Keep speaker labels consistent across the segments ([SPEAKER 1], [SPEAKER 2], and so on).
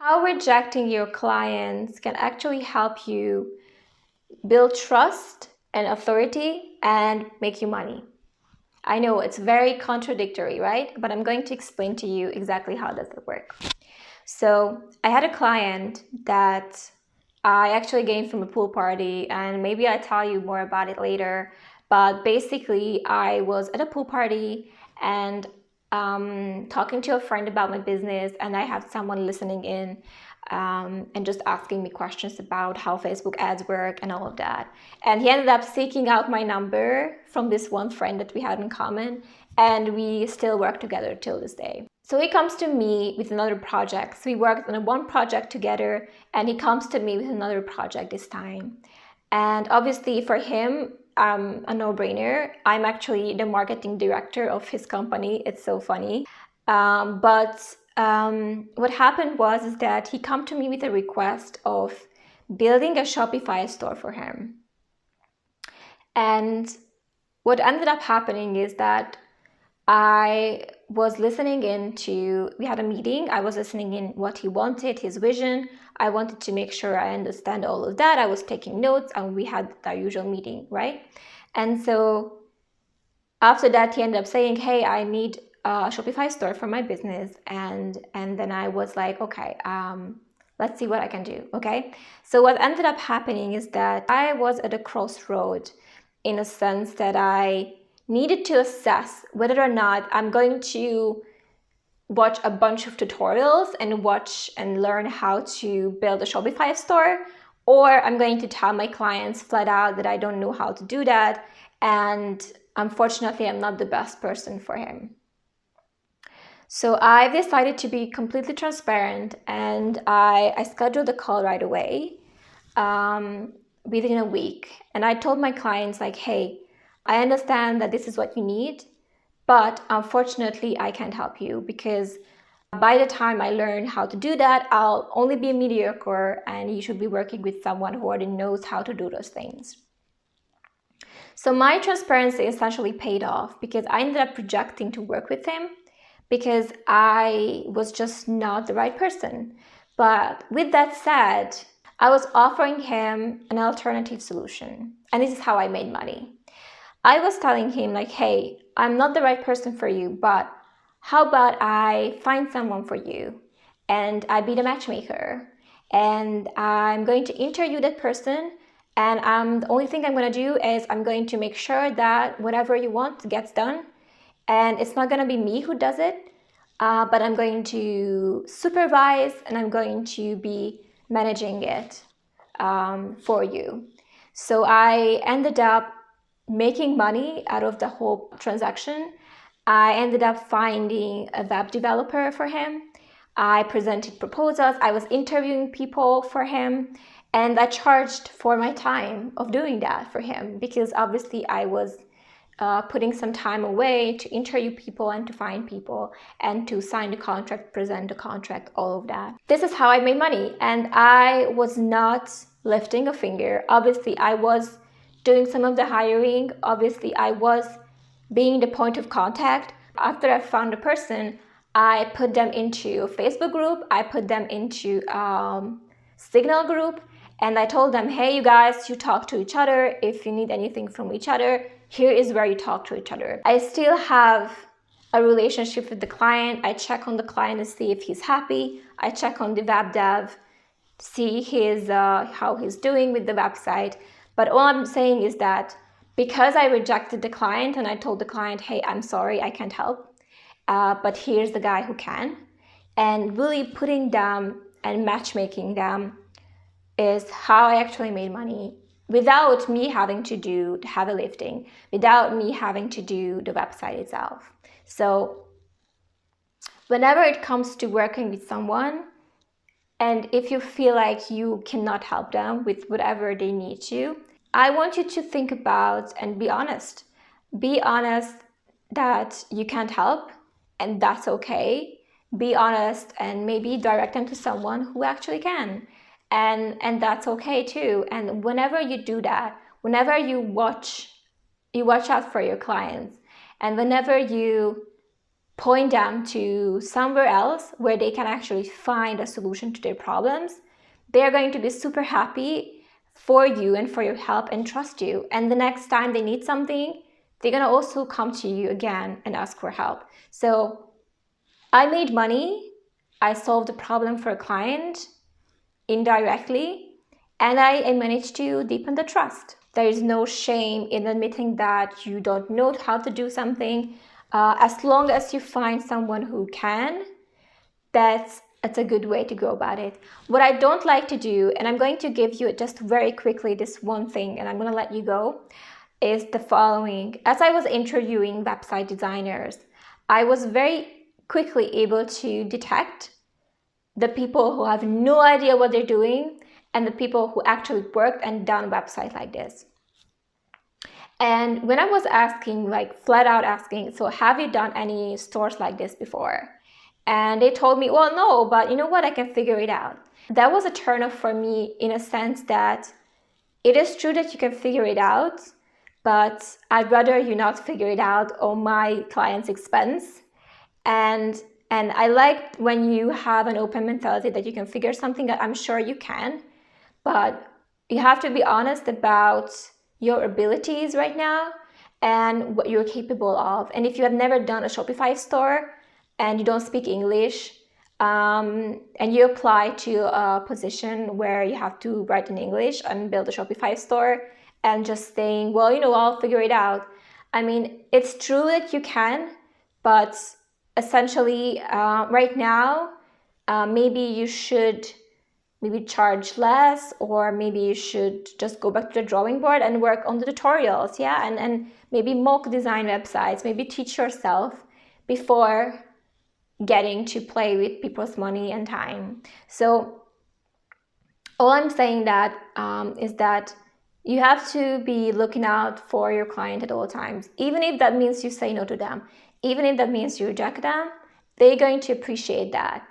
[SPEAKER 1] How rejecting your clients can actually help you build trust and authority and make you money. I know it's very contradictory, right? But I'm going to explain to you exactly how does it work. So I had a client that I actually gained from a pool party, and maybe I'll tell you more about it later. But basically, I was at a pool party and talking to a friend about my business, and I had someone listening in and just asking me questions about how Facebook ads work and all of that. And he ended up seeking out my number from this one friend that we had in common, and we still work together till this day. So he comes to me with another project. So we worked on one project together, and he comes to me with another project this time. And obviously for him, a no-brainer. I'm actually the marketing director of his company. It's so funny. But what happened was is that he come to me with a request of building a Shopify store for him. And what ended up happening is that I was listening into, we had a meeting, I was listening in what he wanted, his vision. I wanted to make sure I understand all of that. I was taking notes, and we had our usual meeting, right? And so after that, he ended up saying, hey, I need a Shopify store for my business. And then I was like, okay, let's see what I can do, okay? So what ended up happening is that I was at a crossroad in a sense that I needed to assess whether or not I'm going to watch a bunch of tutorials and watch and learn how to build a Shopify store, or I'm going to tell my clients flat out that I don't know how to do that, and unfortunately I'm not the best person for him. So I decided to be completely transparent, and I scheduled a call right away within a week. And I told my clients like, hey, I understand that this is what you need, but unfortunately I can't help you, because by the time I learn how to do that, I'll only be mediocre, and you should be working with someone who already knows how to do those things. So my transparency essentially paid off, because I ended up rejecting to work with him because I was just not the right person. But with that said, I was offering him an alternative solution, and this is how I made money. I was telling him like, hey, I'm not the right person for you, but how about I find someone for you and I be the matchmaker, and I'm going to interview that person, and the only thing I'm going to do is I'm going to make sure that whatever you want gets done, and it's not going to be me who does it, but I'm going to supervise and I'm going to be managing it for you. So I ended up making money out of the whole transaction. I ended up finding a web developer for him. I presented proposals. I was interviewing people for him, and I charged for my time of doing that for him, because obviously I was putting some time away to interview people and to find people and to sign the contract, present the contract, all of that. This is how I made money, and I was not lifting a finger. Obviously, I was doing some of the hiring. Obviously, I was being the point of contact. After I found a person, I put them into a Facebook group, I put them into Signal group, and I told them, hey, you guys, you talk to each other. If you need anything from each other, here is where you talk to each other. I still have a relationship with the client. I check on the client to see if he's happy. I check on the web dev, see how he's doing with the website. But all I'm saying is that because I rejected the client and I told the client, hey, I'm sorry, I can't help, but here's the guy who can, and really putting them and matchmaking them is how I actually made money without me having to do the heavy lifting, without me having to do the website itself. So whenever it comes to working with someone, and if you feel like you cannot help them with whatever they need to, I want you to think about and be honest. Be honest that you can't help, and that's okay. Be honest and maybe direct them to someone who actually can. And that's okay too. And whenever you do that, whenever you watch out for your clients, and whenever you point them to somewhere else where they can actually find a solution to their problems, they're going to be super happy for you and for your help and trust you. And the next time they need something, they're going to also come to you again and ask for help. So I made money, I solved a problem for a client indirectly, and I managed to deepen the trust. There is no shame in admitting that you don't know how to do something. As long as you find someone who can, that's a good way to go about it. What I don't like to do, and I'm going to give you just very quickly this one thing, and I'm going to let you go, is the following. As I was interviewing website designers, I was very quickly able to detect the people who have no idea what they're doing and the people who actually worked and done a website like this. And when I was asking, like flat out asking, so have you done any stores like this before? And they told me, well, no, but you know what? I can figure it out. That was a turn off for me in a sense that it is true that you can figure it out, but I'd rather you not figure it out on my client's expense. And I like when you have an open mentality that you can figure something out. I'm sure you can, but you have to be honest about your abilities right now and what you're capable of. And if you have never done a Shopify store and you don't speak English, and you apply to a position where you have to write in English and build a Shopify store and just saying, well, you know, I'll figure it out. I mean, it's true that you can, but essentially right now, maybe you should charge less, or maybe you should just go back to the drawing board and work on the tutorials, yeah, and maybe mock design websites, maybe teach yourself before getting to play with people's money and time. So all I'm saying that is that you have to be looking out for your client at all times, even if that means you say no to them, even if that means you reject them. They're going to appreciate that.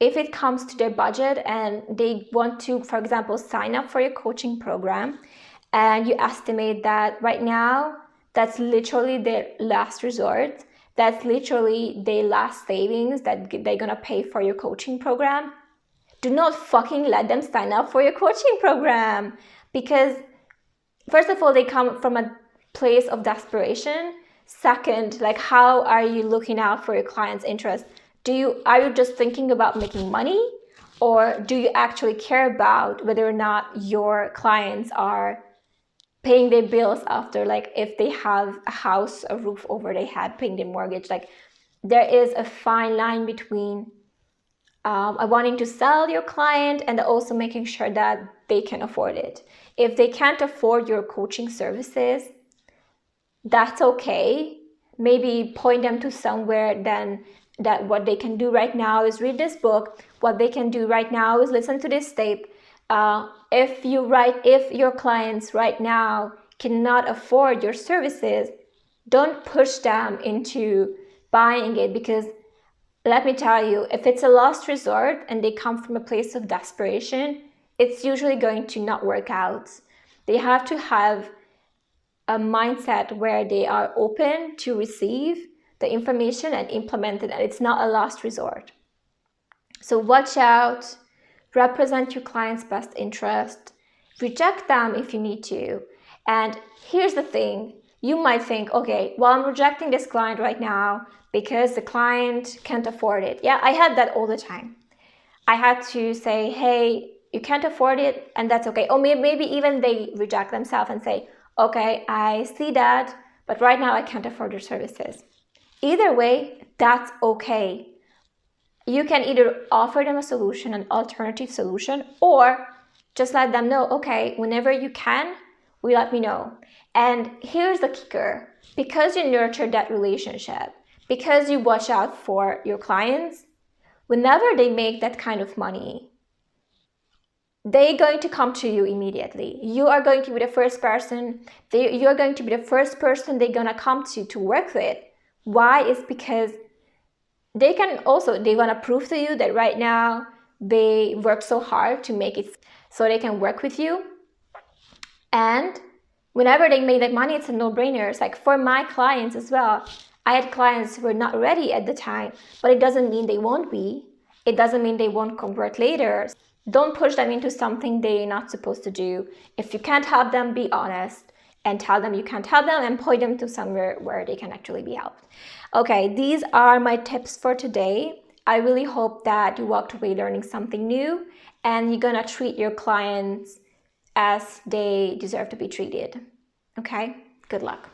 [SPEAKER 1] If it comes to their budget and they want to, for example, sign up for your coaching program, and you estimate that right now that's literally their last resort, that's literally their last savings that they're gonna pay for your coaching program, do not fucking let them sign up for your coaching program. Because first of all, they come from a place of desperation. Second, like, how are you looking out for your client's interest? Are you just thinking about making money, or do you actually care about whether or not your clients are paying their bills after, like if they have a house, a roof over their head, paying their mortgage? Like, there is a fine line between wanting to sell your client and also making sure that they can afford it. If they can't afford your coaching services, that's okay. Maybe point them to somewhere then that what they can do right now is read this book. What they can do right now is listen to this tape. If your clients right now cannot afford your services, don't push them into buying it, because let me tell you, if it's a last resort and they come from a place of desperation, it's usually going to not work out. They have to have a mindset where they are open to receive the information and implement it, and it's not a last resort. So watch out, represent your client's best interest, reject them if you need to. And here's the thing, you might think, okay, well, I'm rejecting this client right now because the client can't afford it. Yeah, I had that all the time. I had to say, hey, you can't afford it, and that's okay. Or maybe even they reject themselves and say, okay, I see that, but right now I can't afford your services. Either way, that's okay. You can either offer them a solution, an alternative solution, or just let them know, okay, whenever you can, let me know. And here's the kicker. Because you nurture that relationship, because you watch out for your clients, whenever they make that kind of money, they're going to come to you immediately. You are going to be the first person, you're going to be the first person they're going to come to work with. Why? Is because they want to prove to you that right now they work so hard to make it so they can work with you. And whenever they make that money, it's a no-brainer. It's like for my clients as well. I had clients who were not ready at the time, but it doesn't mean they won't be. It doesn't mean they won't convert later. Don't push them into something they're not supposed to do. If you can't help them, be honest and tell them you can't help them and point them to somewhere where they can actually be helped. Okay, these are my tips for today. I really hope that you walked away learning something new and you're gonna treat your clients as they deserve to be treated. Okay, good luck.